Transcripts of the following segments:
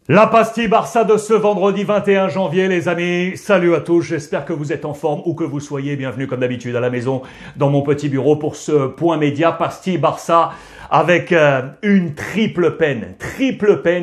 La pastille Barça de ce vendredi 21 janvier, les amis. Salut à tous, j'espère que vous êtes en forme, où que vous soyez. Bienvenue comme d'habitude à la maison, dans mon petit bureau pour ce point média pastille Barça avec une triple peine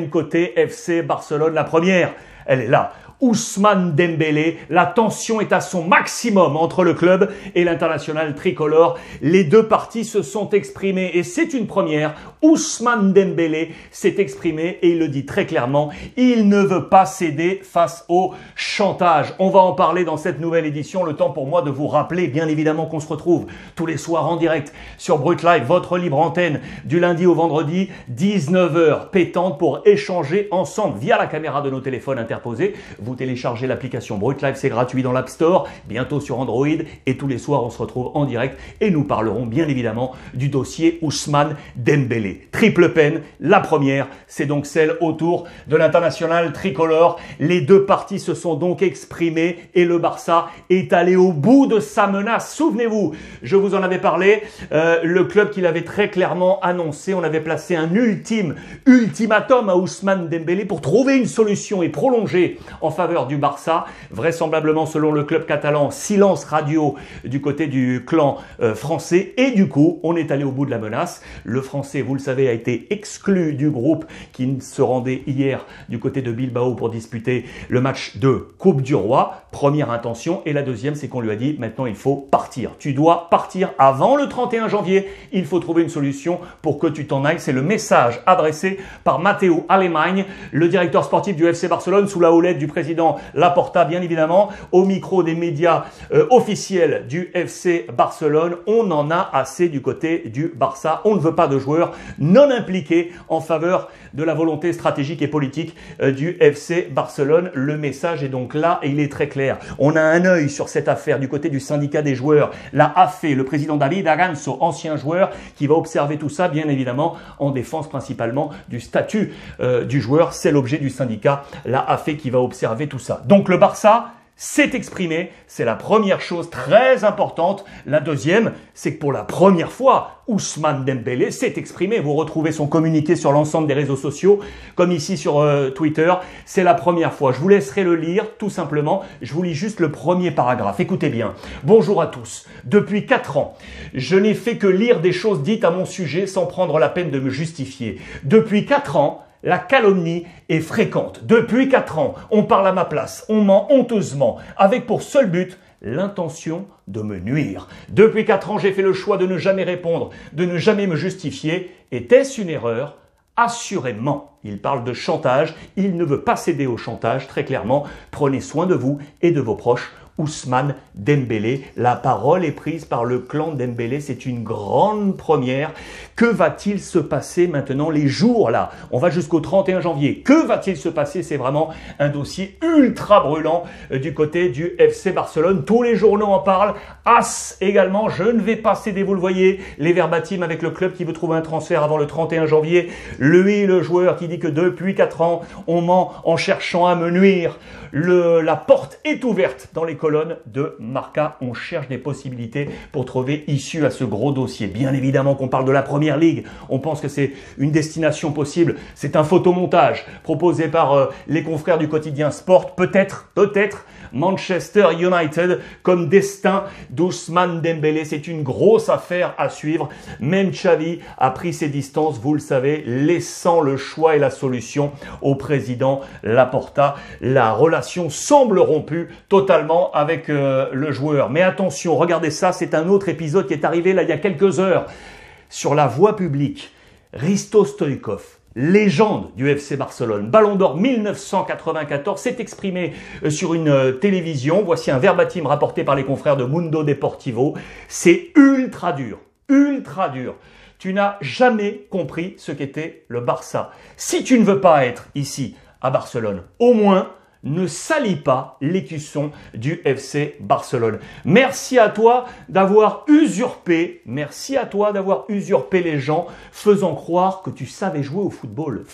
côté FC Barcelone. La première, elle est là. Ousmane Dembélé, la tension est à son maximum entre le club et l'international tricolore. Les deux parties se sont exprimées et c'est une première. Ousmane Dembélé s'est exprimé et il le dit très clairement, il ne veut pas céder face au chantage. On va en parler dans cette nouvelle édition. Le temps pour moi de vous rappeler, bien évidemment, qu'on se retrouve tous les soirs en direct sur Brut Live, votre libre antenne, du lundi au vendredi, 19h pétante pour échanger ensemble via la caméra de nos téléphones interposés. Vous téléchargez l'application Brut Live, c'est gratuit dans l'App Store, bientôt sur Android, et tous les soirs on se retrouve en direct et nous parlerons bien évidemment du dossier Ousmane Dembélé. Triple peine, la première, c'est donc celle autour de l'international tricolore. Les deux parties se sont donc exprimées et le Barça est allé au bout de sa menace. Souvenez-vous, je vous en avais parlé, le club qui l'avait très clairement annoncé, on avait placé un ultimatum à Ousmane Dembélé pour trouver une solution et prolonger en faveur du Barça, vraisemblablement selon le club catalan, silence radio du côté du clan français, et du coup on est allé au bout de la menace. Le français, vous le savez, a été exclu du groupe qui se rendait hier du côté de Bilbao pour disputer le match de Coupe du Roi. Première intention, et la deuxième, c'est qu'on lui a dit maintenant il faut partir, tu dois partir avant le 31 janvier, il faut trouver une solution pour que tu t'en ailles. C'est le message adressé par Matteo Alemany, le directeur sportif du FC Barcelone, sous la houlette du président Laporta, bien évidemment, au micro des médias officiels du FC Barcelone. On en a assez du côté du Barça. On ne veut pas de joueurs non impliqués en faveur de la volonté stratégique et politique du FC Barcelone. Le message est donc là et il est très clair. On a un œil sur cette affaire du côté du syndicat des joueurs, la AFE, le président David Aranzo, ancien joueur, qui va observer tout ça, bien évidemment, en défense principalement du statut du joueur. C'est l'objet du syndicat, la AFE, qui va observer tout ça. Donc le Barça s'est exprimé, c'est la première chose très importante. La deuxième, c'est que pour la première fois, Ousmane Dembélé s'est exprimé. Vous retrouvez son communiqué sur l'ensemble des réseaux sociaux, comme ici sur Twitter. C'est la première fois. Je vous laisserai le lire, tout simplement. Je vous lis juste le premier paragraphe. Écoutez bien. Bonjour à tous. Depuis 4 ans, je n'ai fait que lire des choses dites à mon sujet sans prendre la peine de me justifier. Depuis 4 ans, la calomnie est fréquente. Depuis 4 ans, on parle à ma place, on ment honteusement, avec pour seul but l'intention de me nuire. Depuis 4 ans, j'ai fait le choix de ne jamais répondre, de ne jamais me justifier. Était-ce une erreur ? Assurément. Il parle de chantage, il ne veut pas céder au chantage, très clairement. Prenez soin de vous et de vos proches. Ousmane Dembélé, la parole est prise par le clan Dembélé, c'est une grande première. Que va-t-il se passer maintenant les jours là? On va jusqu'au 31 janvier. Que va-t-il se passer? C'est vraiment un dossier ultra brûlant du côté du FC Barcelone. Tous les journaux en parlent. AS également, je ne vais pas céder, vous le voyez, les verbatims avec le club qui veut trouver un transfert avant le 31 janvier. Lui, le joueur qui dit que depuis 4 ans, on ment en cherchant à me nuire. La porte est ouverte dans les colonnes de Marca. On cherche des possibilités pour trouver issue à ce gros dossier. Bien évidemment qu'on parle de la Première Ligue. On pense que c'est une destination possible. C'est un photomontage proposé par les confrères du quotidien Sport. Peut-être Manchester United comme destin d'Ousmane Dembélé. C'est une grosse affaire à suivre. Même Xavi a pris ses distances, vous le savez, laissant le choix et la solution au président Laporta. La relation semble rompue totalement avec le joueur. Mais attention, regardez ça, c'est un autre épisode qui est arrivé là il y a quelques heures. Sur la voie publique, Hristo Stoichkov, légende du FC Barcelone, Ballon d'Or 1994, s'est exprimé sur une télévision. Voici un verbatim rapporté par les confrères de Mundo Deportivo. C'est ultra dur, ultra dur. Tu n'as jamais compris ce qu'était le Barça. Si tu ne veux pas être ici à Barcelone, au moins ne salis pas l'écusson du FC Barcelone. Merci à toi d'avoir usurpé les gens, faisant croire que tu savais jouer au football.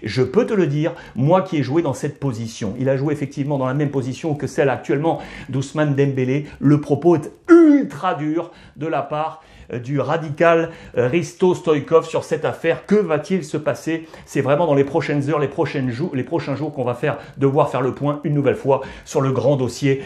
Je peux te le dire, moi qui ai joué dans cette position. Il a joué effectivement dans la même position que celle actuellement d'Ousmane Dembélé. Le propos est ultra dur de la part du radical Risto Stoïkov sur cette affaire. Que va-t-il se passer? C'est vraiment dans les prochaines heures, les prochains jours qu'on va devoir faire le point une nouvelle fois sur le grand dossier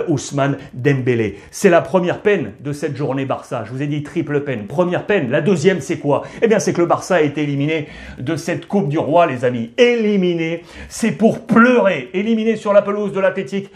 Ousmane Dembélé. C'est la première peine de cette journée Barça. Je vous ai dit triple peine. Première peine. La deuxième, c'est quoi? Eh bien, c'est que le Barça a été éliminé de cette Coupe du Roi, les amis. Éliminé, c'est pour pleurer. Éliminé sur la pelouse de l'Athletic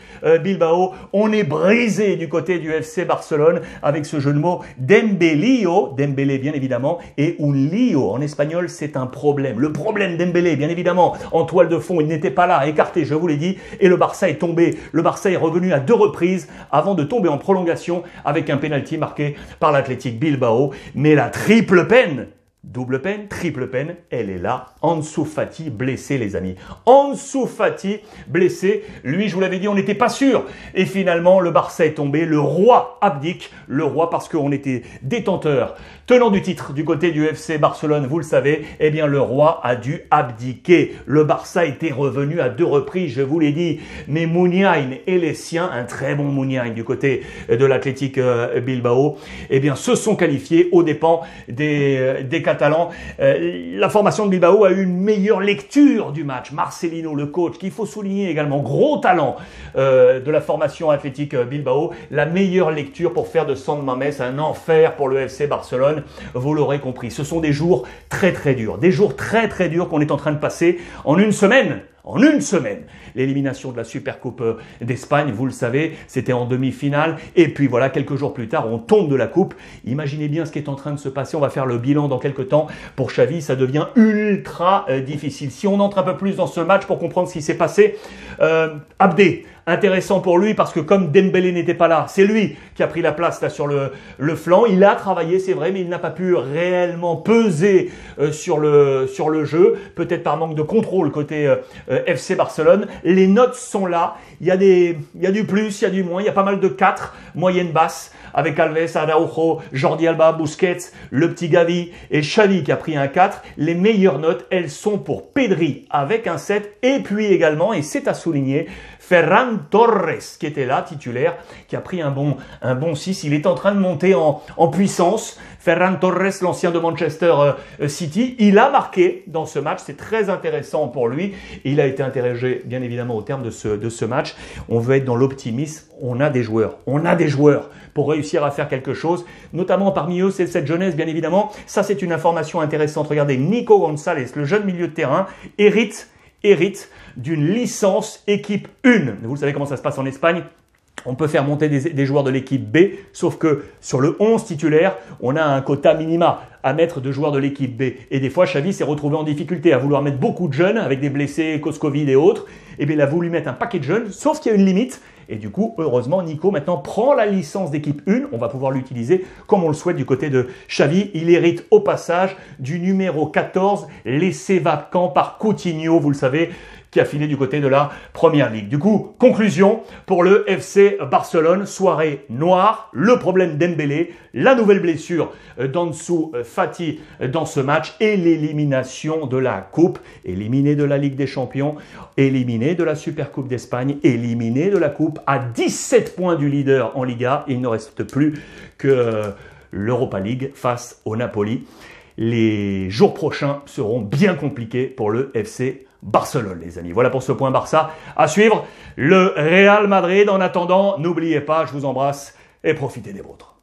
Bilbao. On est brisé du côté du FC Barcelone avec ce jeu de mots Dembélio, Dembélé bien évidemment, et un lío. En espagnol, c'est un problème. Le problème Dembélé, bien évidemment, en toile de fond, il n'était pas là, écarté, je vous l'ai dit, et le Barça est tombé. Le Barça est revenu à 2 reprises avant de tomber en prolongation avec un penalty marqué par l'Athletic Bilbao. Mais la triple peine, double peine, triple peine, elle est là. Ansu Fati blessé, les amis. Ansu Fati blessé. Lui, je vous l'avais dit, on n'était pas sûr. Et finalement, le Barça est tombé. Le roi abdique. Le roi parce qu'on était détenteur, tenant du titre du côté du FC Barcelone, vous le savez. Eh bien, le roi a dû abdiquer. Le Barça était revenu à 2 reprises, je vous l'ai dit. Mais Muniain et les siens, un très bon Muniain du côté de l'Athletic Bilbao, eh bien, se sont qualifiés aux dépens des Catalans. La formation de Bilbao a eu une meilleure lecture du match. Marcelino, le coach, qu'il faut souligner également, gros talent de la formation Athletic Bilbao. La meilleure lecture pour faire de San Mamés un enfer pour le FC Barcelone. Vous l'aurez compris. Ce sont des jours très très durs. Des jours très très durs qu'on est en train de passer en une semaine. En une semaine, l'élimination de la Supercoupe d'Espagne, vous le savez, c'était en demi-finale. Et puis voilà, quelques jours plus tard, on tombe de la coupe. Imaginez bien ce qui est en train de se passer. On va faire le bilan dans quelques temps. Pour Xavi, ça devient ultra difficile. Si on entre un peu plus dans ce match pour comprendre ce qui s'est passé, Abdé, intéressant pour lui parce que comme Dembélé n'était pas là, c'est lui qui a pris la place là sur le flanc. Il a travaillé, c'est vrai, mais il n'a pas pu réellement peser sur le jeu. Peut-être par manque de contrôle côté FC Barcelone. Les notes sont là. Il y a du plus, il y a du moins. Il y a pas mal de 4 moyennes basses avec Alves, Araujo, Jordi Alba, Busquets, le petit Gavi et Xavi qui a pris un 4. Les meilleures notes, elles sont pour Pedri avec un 7 et puis également, et c'est à souligner, Ferran Torres qui était là, titulaire, qui a pris un bon 6. Il est en train de monter en puissance. Ferran Torres, l'ancien de Manchester City, il a marqué dans ce match. C'est très intéressant pour lui. Il a été interrogé, bien évidemment, au terme de ce match. On veut être dans l'optimisme. On a des joueurs pour réussir à faire quelque chose. Notamment parmi eux, c'est cette jeunesse, bien évidemment. Ça, c'est une information intéressante. Regardez, Nico González, le jeune milieu de terrain, hérite d'une licence équipe 1. Vous savez comment ça se passe en Espagne. On peut faire monter des joueurs de l'équipe B, sauf que sur le 11 titulaire, on a un quota minima à mettre de joueurs de l'équipe B. Et des fois, Xavi s'est retrouvé en difficulté à vouloir mettre beaucoup de jeunes avec des blessés, cause Covid et autres. Et bien, il a voulu mettre un paquet de jeunes, sauf qu'il y a une limite. Et du coup, heureusement, Nico maintenant prend la licence d'équipe 1. On va pouvoir l'utiliser comme on le souhaite du côté de Xavi. Il hérite au passage du numéro 14, laissé vacant par Coutinho, vous le savez, qui a filé du côté de la Première Ligue. Du coup, conclusion pour le FC Barcelone, soirée noire, le problème Dembélé, la nouvelle blessure d'Ansu Fati dans ce match et l'élimination de la Coupe, éliminé de la Ligue des Champions, éliminé de la Supercoupe d'Espagne, éliminé de la Coupe à 17 points du leader en Liga. Il ne reste plus que l'Europa League face au Napoli. Les jours prochains seront bien compliqués pour le FC Barcelone, les amis. Voilà pour ce point Barça. À suivre, le Real Madrid. En attendant, n'oubliez pas, je vous embrasse et profitez des vôtres.